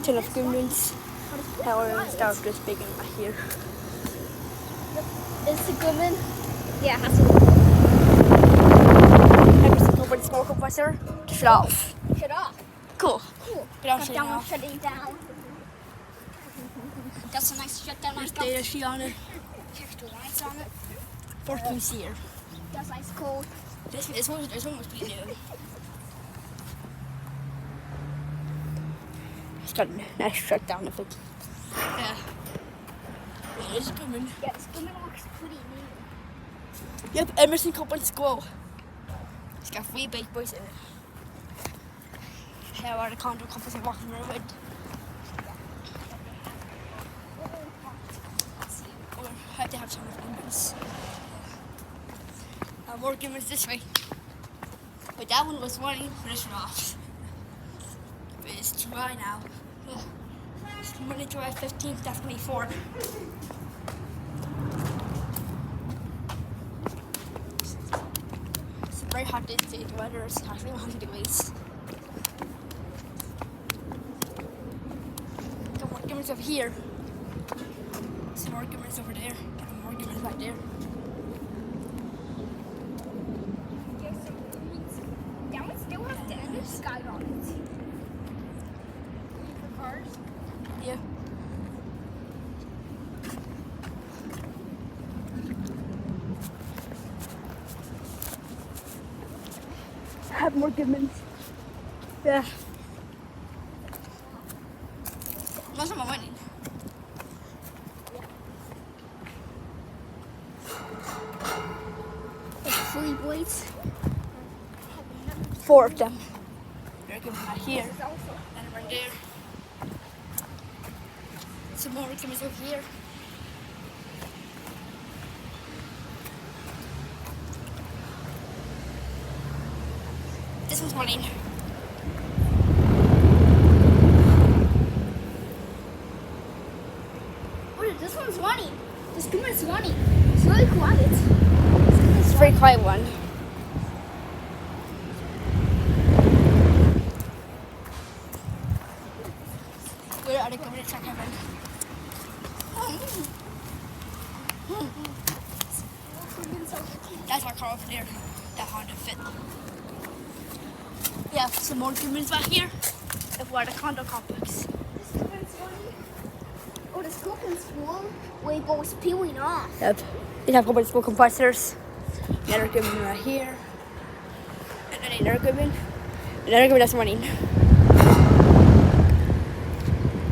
ton of Goodmans. That one start just big in back here. Is it Goodman? Yeah, it has to. Every single one smoke compressor. Shut off. Shut off. Cool. Cool. Get on, shut down, off. shutting down. That's a nice shutdown. There's data sheet on it. Extra lights on it. 14 here. That's nice cold. This one must be new. It's got a nice shutdown of it. Yeah. It is coming. Yeah, this Goodman looks pretty new. Yep, Emerson Cup and School. It's got 3 big boys in it. Here are the condo companies I'm walking around with. Or have to have some of Goodmans. More Goodmans this way. But that one was running, but it's off. But it's dry now. It's Monday, July 15th, that's 24. It's a very hot day today. The weather is actually 100 degrees. Got more Goodmans over here. Some more Goodmans over there. And more Goodmans back there. That one still has the end of sky on it. For cars? Yeah. Have more Goodmans. Yeah. Most of my money. It's 3 blades. 4 of them. They're Goodmans right here. And right there. Some more Goodmans over here. This one's running. Oh, this one's running. This Goodman's running. It's really quiet. It's a very quiet one. Where are they going to check heaven? That's our car over there. That Honda Fit. We have some more Goodmans back here. If we're at a condo complex. This Goodman's running. Oh, this Goodman's full. Wait, but it's peeling off. Yep. They have a couple of smoke compressors. Another Goodman right here. And then another Goodman. Another Goodman that's running.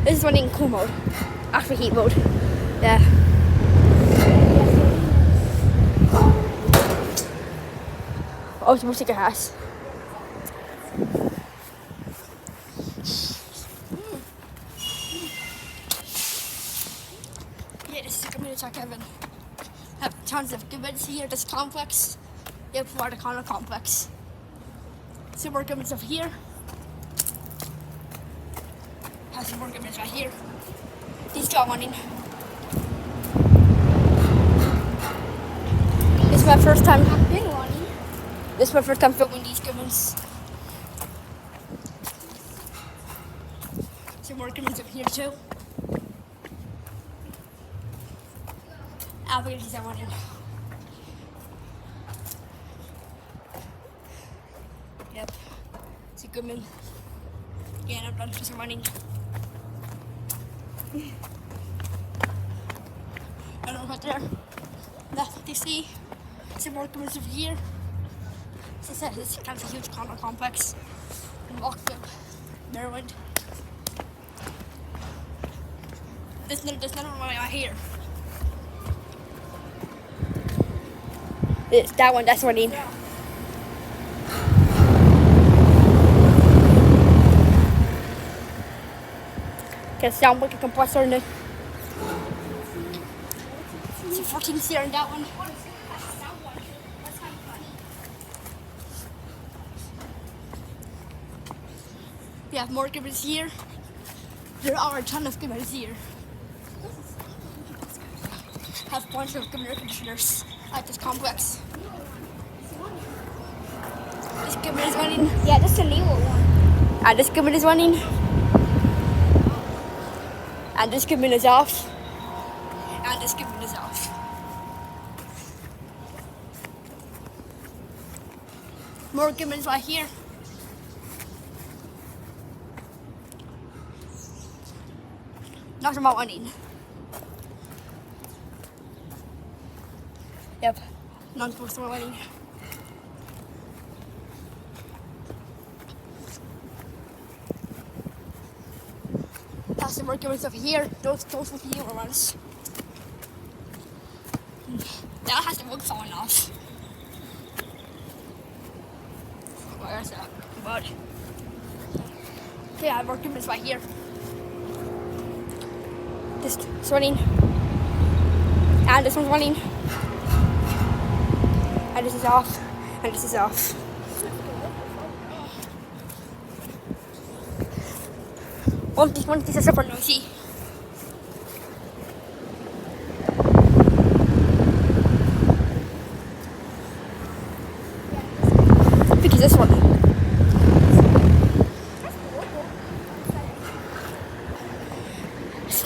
This is running in cool mode. Actually heat mode. Yeah. Oh, it's music has. Yeah, this is a community check heaven. Have tons of Goodmans here. This complex. Yep, for the condo complex. Some more Goodmans over here. Have some more Goodmans right here. These got one in. This is my first time. This is my first time filming these Goodmans. Some more Goodmans over here too. I'll get these that one in. Yep. It's a Goodman. Yeah, I'm done for some running. I don't know what there. Nothing to see. Some more Goodmans over here. As I said, it's kind of a huge condo complex in Rockville, Maryland. There's none of right here. It's that one, that's running. Can sound like a compressor in it. It's a 14 seater in that one. We have more Goodmans here. There are a ton of Goodmans here. Have a bunch of Goodman air conditioners at this complex. This Goodman is running. Yeah, this is a new one. This Goodman is running. And this Goodman is off. And this Goodman is off. More Goodmans right here. Not about running. Yep, not supposed to running. That's the more Goodmans over here. Those with the newer ones. That has the wood falling off. Where's that? But yeah, more Goodmans right here. This is running. And this one's running. And this is off. And this is off. One of these are super noisy. Because this one.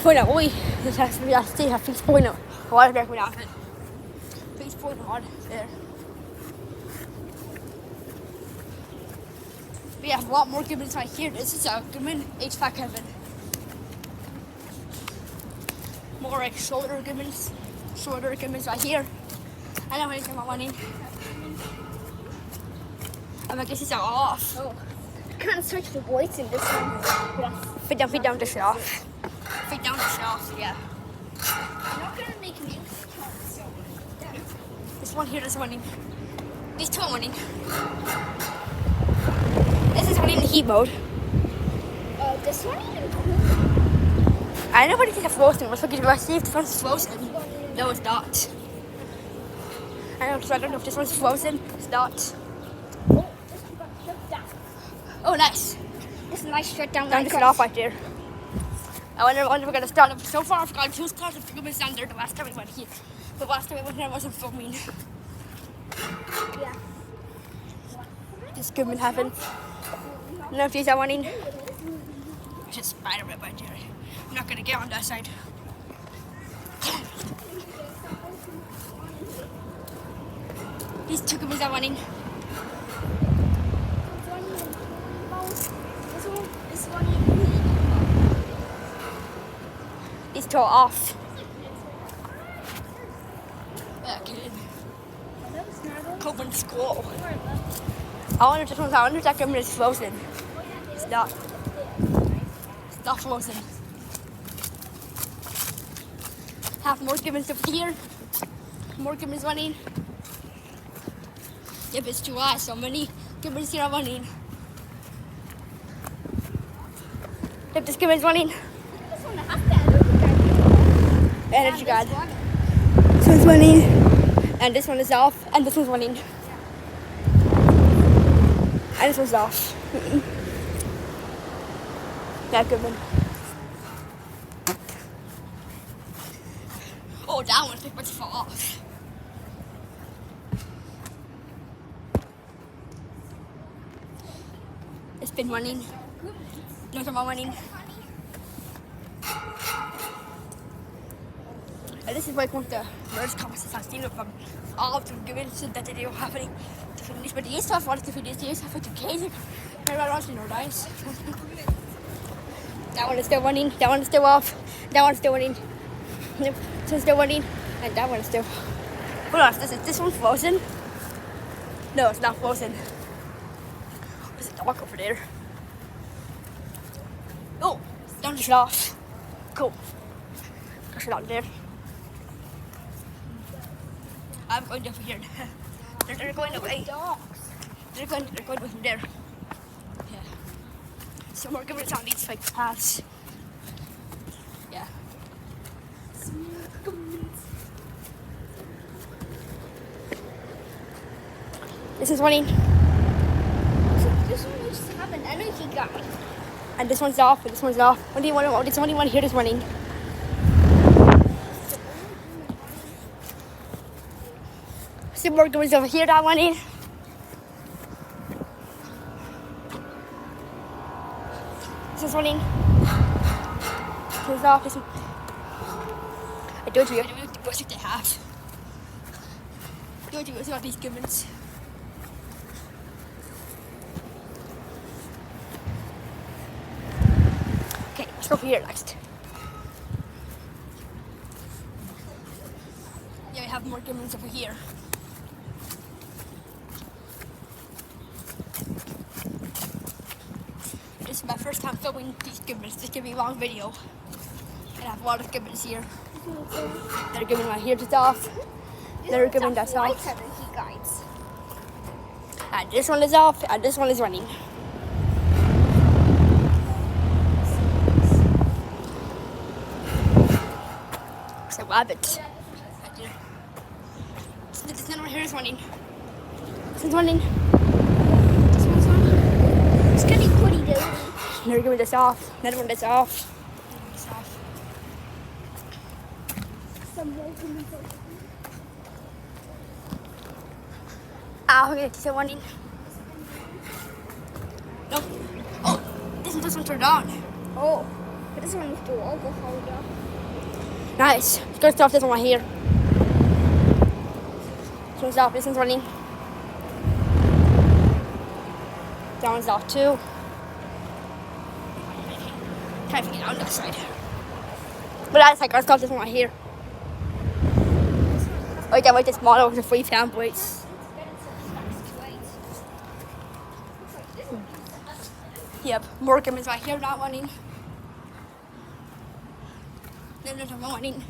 Point out, oi, this has to be, I still have to point out. A lot of back without it. Please point out there. We have a lot more Goodmans right here. This is a Goodman HVAC heaven. More like shorter Goodmans right here. I know anything about running. I guess it's all off. Oh, I can't search the voice in this one. Yes. Fit down the shelf. Fit down the shelf, yeah. I'm not gonna make music. So, this one here is running. These two are running. This is running in heat mode. this one even cool. I know what it is frozen. Let's look at the see if this one's frozen. No, it's not. I don't know if this one's frozen. It's not. Oh, this one got shut down. Oh, nice. It's a nice shutdown. Down this off right there. I wonder if we're gonna start. So far, I've got 2 cars of Goodman's down there the last time we went here. The last time we went here, I wasn't filming. Yeah. This Goodman happened. I don't know if these are running. There's a spider web right there. I'm not gonna get on that side. These 2 Goodmans are running. These 2 are off. Yeah, kid. Coven school. I wonder if that Goodman is frozen. It's not. It's not frozen. Have more Goodmans up here. More Goodmans running. Yep, it's too hot, so many Goodmans here are running. Yep, this Goodman's running. Energy guard. This one's running. And this one is off. And this one's running. And this one's off. That Goodman. Oh, that one pretty much fell off. It's been running. No more running. And this is like one of the worst comments I've seen from all of them Goodmans that they do happening. But the stuff wanted to finish the stuff with the case. Maybe I don't know, guys. That one is still running. That one is still off. That one's still running. Nope. This one's still running. And that one is still. Hold on, is this one frozen? No, it's not frozen. There's a dog over there. Oh, down the shut off. Cool. Got it out there. I'm going over here. They're going away. They're going away from there. Yeah. So we're giving it on these fake paths. Yeah. This is running. This one used to have an energy guard. And this one's off, and this one's off. There's only one here that's running. See more Goodmans over here that running. This is running. Turn this off. This one. I don't know the budget they have. Don't do it, these Goodmans. Okay, let's go for here next. Yeah, we have more Goodmans over here. This is my first time filming these Goodmans. This is going to be a long video. And I have a lot of Goodmans here. Another Goodman right here just off. Another Goodman that's off. And this one is off, and this one is running. It's a rabbit. This one right here is running. This one's running. This one's running. It's getting pretty dirty. Another Goodman that's off. Another one that's off. Okay, this one in. No. Oh, this one doesn't turn on. Oh, but this one is the logo holder. Nice. Let's go stop this one right here. This one's off. This one's running. That one's off too. Can't get on that side. But that's like, let's stop this one right here. Oh, yeah, wait, this model is a free fan weights. Yep, more Goodmans right here not running. No, not running.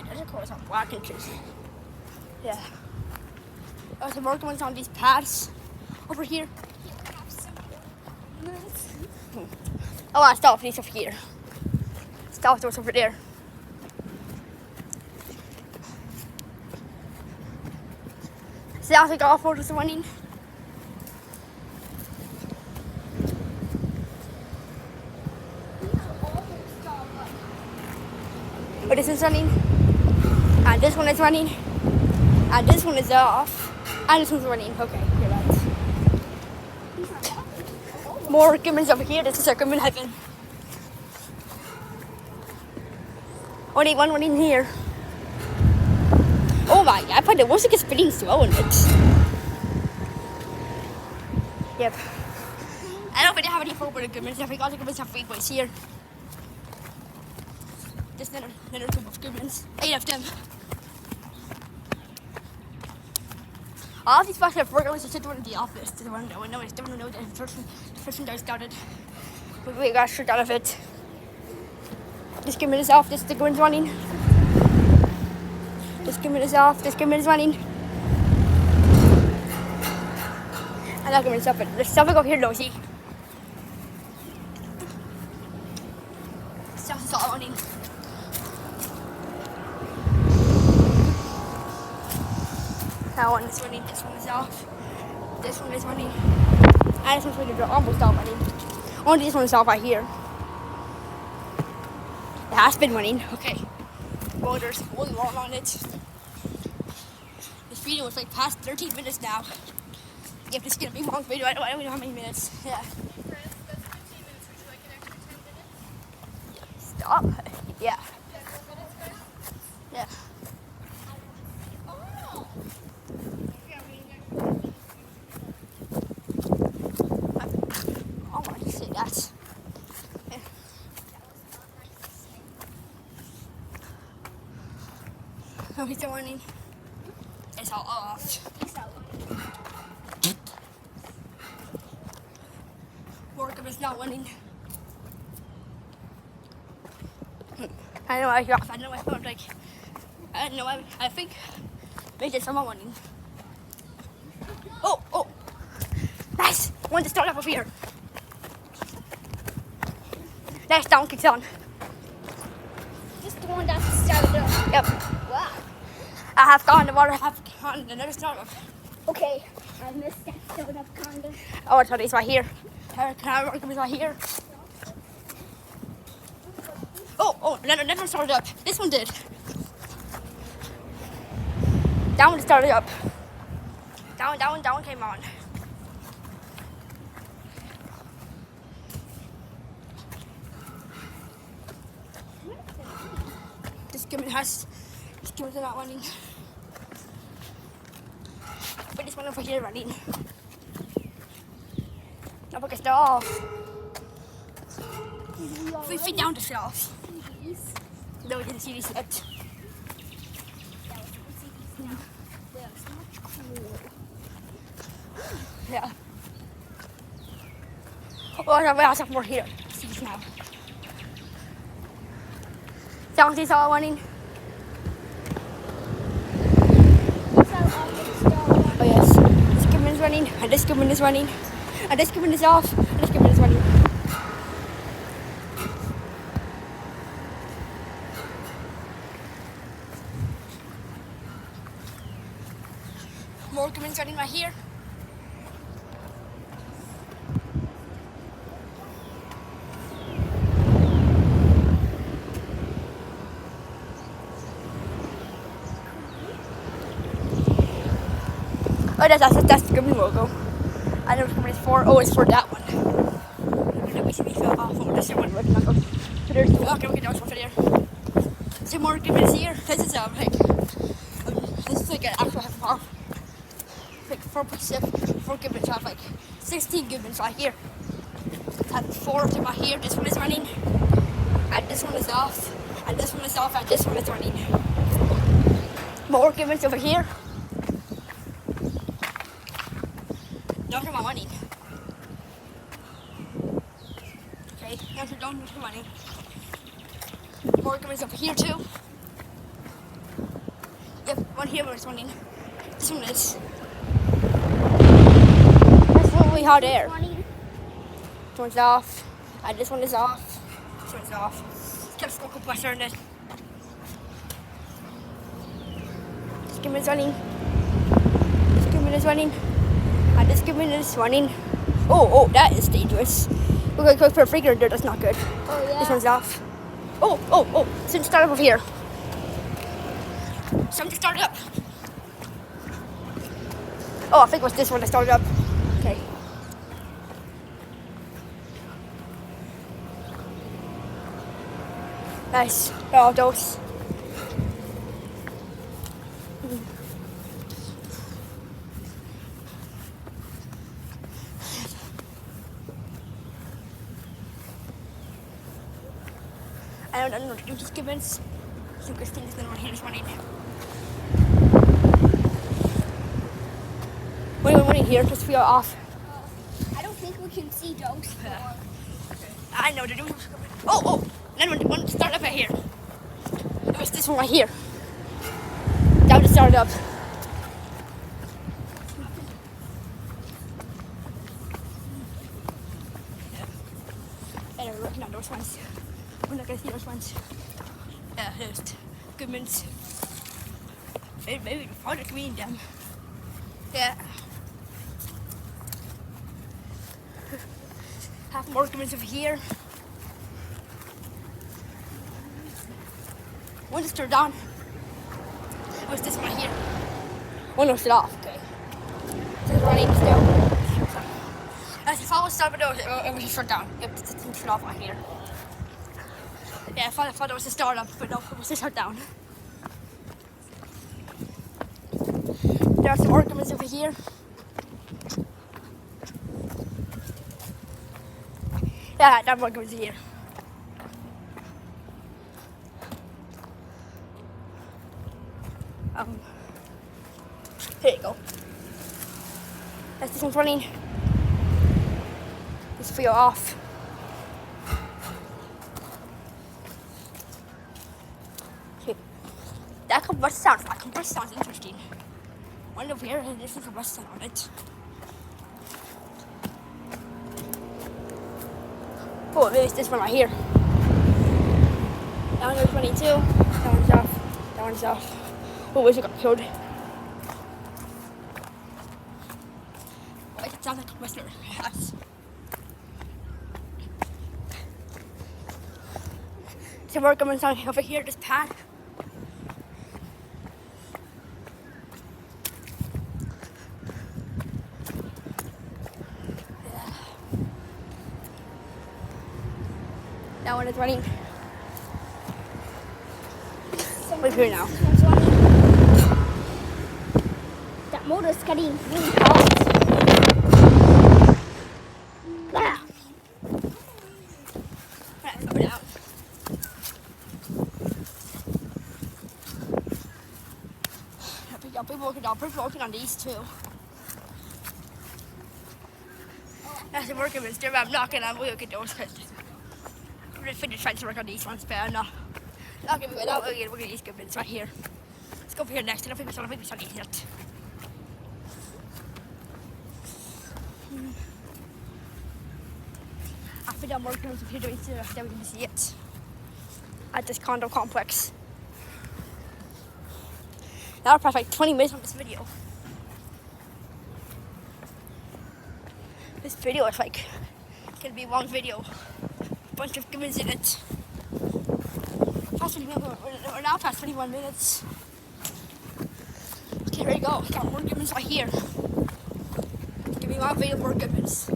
There's a course on black inches. Yeah. Oh, the more Goodmans on these pads over here. Oh, I stop these over here. Stop those over there. See how the golf ball is running? Oh, this one's running. And this one is running. And this one is off. And this one's running. Okay, you're right. More Goodmans over here. This is our Goodman heaven. Only one running here. Oh my, I thought it was like a spinning slow in it. Yep. I don't really have any football Goodmans. I forgot the Goodmans have 3 points here. Just another group of Goodmans. 8 of them. All of these spots have worked. I was just sitting in the office. They don't know that the first one that I started. But we got shit out of it. This Goodman is off. This Goodman's running. This Goodman is off. This Goodman is running. And that Goodman's up. There's something over here, Nosy. Stuff is all running. That one is running. This one is off. This one is running. And this one's running. They're almost all running. Only this one is off right here. It has been running. Okay. Well, there's one more on it. This video is like past 13 minutes now. Yep, this is gonna be a long video. I don't know how many minutes. Yeah. That's 15 minutes. Would you like an extra 10 minutes? Stop. Yeah. Yeah. Oh, I can say that. Yeah. Oh, he's still running. It's all off. Workham is not winning. I know I got. I know I felt like. I don't know. I think maybe someone winning. Oh! Nice. One to start up over here. Nice down kicks on. Just the one that started up. Yep. Wow. I have gone the water. I have gone another startup. Okay, I missed that startup kind of. Oh, I thought he's right here. Can I work him right here? Oh, another one started up. This one did. That one started up. That one came on. Goodman has. This Goodman's not running. But this one over here running. Now because they're off. We fit down the shelves. No, we didn't see these yet. Yeah. Oh, we also have more here. See this now. Sounds is all running. Oh yes. This Goodman is running, and this Goodman is running, and this Goodman is off, and this Goodman is running. More Goodman's running right here. Oh, that's the Goodman logo. I know what it's for. Oh, it's for that one. Let me see me fell off. Oh, that's the one looking like. But there's okay, that was over there. So more Goodman's here. This is this is like an actual farm. Like 4 Goodmans have like 16 Goodmans right here. And 4 of them are here. This one is running, and this one is off, and this one is off, and this one is running. More Goodmans over here. Don't have my money. Okay, now we're done with the money. More Goodmans over here too. Yep, one here was running. This one is. That's what we had there. This one's off, and this one is off. This one's off. Kept stuck up pressure in it. This Goodman is running. This Goodman is running. And this Goodman is running. Oh, that is dangerous. We're going to go for a freaker there, that's not good. Oh, yeah. This one's off. Oh, something started over here. Something started up. Oh, I think it was this one that started up. Okay. Nice. Oh, those. I don't know what to do with these Goodmans. So good thing is the one here is running. What do you want here? Just feel off. I don't think we can see those. I know to do. Oh, then one start up right here. It was this one right here. That would start up. And we're working on those ones. We're not gonna see those ones. Yeah, there's Goodmans. Maybe farther between them. Yeah. Have more Goodmans over here. One is turned on. What's this one here? One was off. Okay. So it's running still. As if I was stopping, it was shut down. It didn't shut off right here. Yeah, I thought it was a startup, but no, it was a shutdown. There are some ornaments over here. Yeah, that one goes here. Here you go. That's this one's running. This feel off. That compressor sounds. That compressor sounds interesting. One over here, and this is a compressor on it. Oh, maybe it's this one right here. That one goes 22. That one's off. That one's off. Oh, where's it got killed? It sounds like a compressor. Yes. So we're coming down over here, this pad. That one is running. We're here now. That motor's getting really hot. Ah. Right, put it out. I'll be working on these too. As I'm working with I'm not gonna work at those because I'm gonna finish trying to work on these ones, but I'm not gonna be without working at these Goodmans right here. Let's go over here next and I'll finish on these yet. After I'm working on the computer, then we can see it at this condo complex. Now we're probably like 20 minutes on this video. This video is like gonna be a long video. Bunch of Goodmans in it. We're now past 21 minutes. Okay, ready to go. Got more Goodmans right here. Give me one video more Goodmans.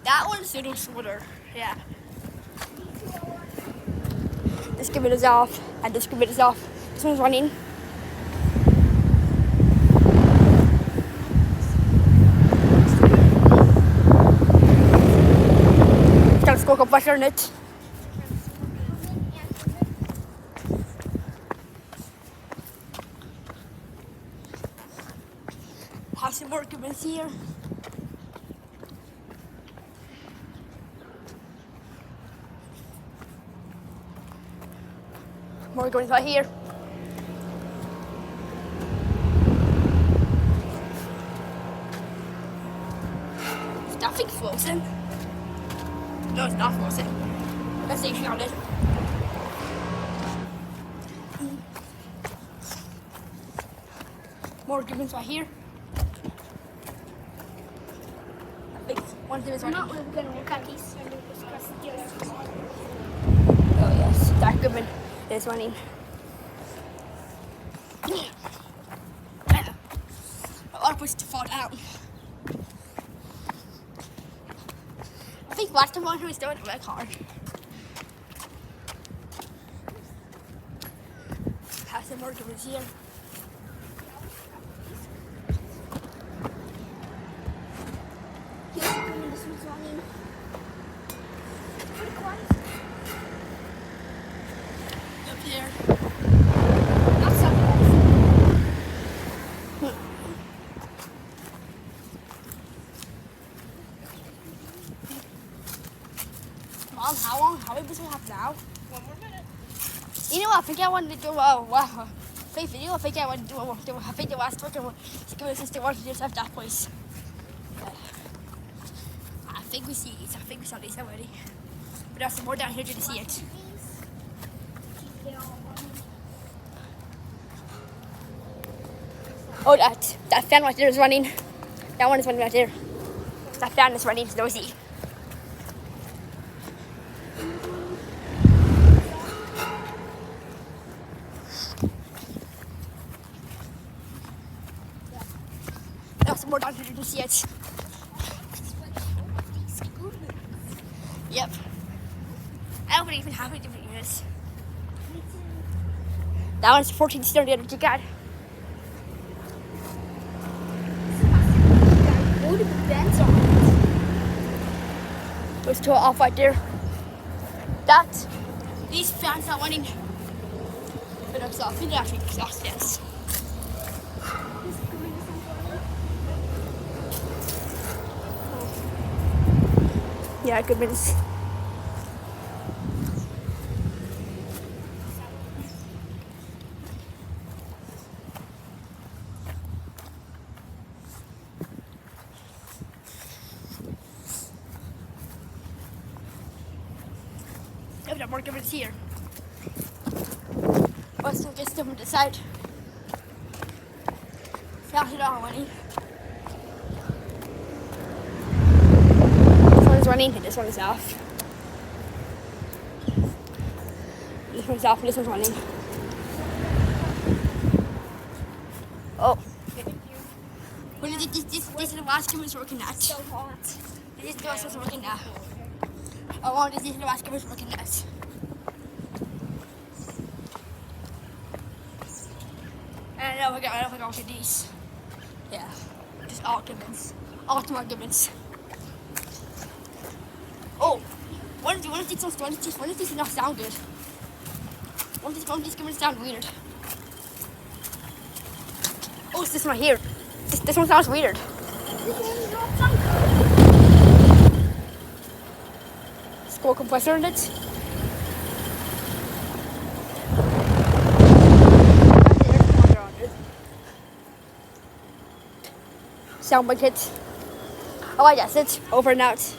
That one's little shorter. Yeah. This Goodman is off, and this Goodman is off. This one's running. Let's go up better in it. Have some more Goodmans here. More Goodmans right here. Is that thing frozen? No, it's not frozen. Let's see if she got it. More Goodmans right here. One thing is We're running. not really gonna look at these. Oh yes, that Goodman is running. A lot of pushed to fall down. I think last time he was doing it work hard. Have some more Goodmans here. This one's running. Pretty quiet. Up here. Not so bad. Mom, how many bits we have now? 1 more minute. You know what? I think I wanted to do a fake video. I think I wanted to do a video last week. Since they wanted to just have that place. I think we see it. I think we saw this already. But there's some more down here to see it. Oh, that fan right there is running. That one is running right there. That fan is running. It's noisy. There's some more down here to see it. Yep. I don't even have any different units. That one's 1430 energy card. Load of vents on it. There's two off right there. These fans are running. But I'm sorry, they're actually exhaust fans. Yeah, Goodman's. I've got more Goodman's here. Let's just them to the side. Yeah, you know running. This one is running and this one is off. This one's off and this one's running. Oh. Well, this is the last Goodman's working at. So hot. This is the last one's working at. Oh, well, this is the last Goodman's working at. And I don't think I'll get these. Yeah. Just all Goodmans. Ultimate Goodmans. Oh, one of these do not sound good. One of these Goodmans sound weird. Oh, it's this one here. This one sounds weird. Score compressor in it. Sound like it. Oh, I guess it. Over and out.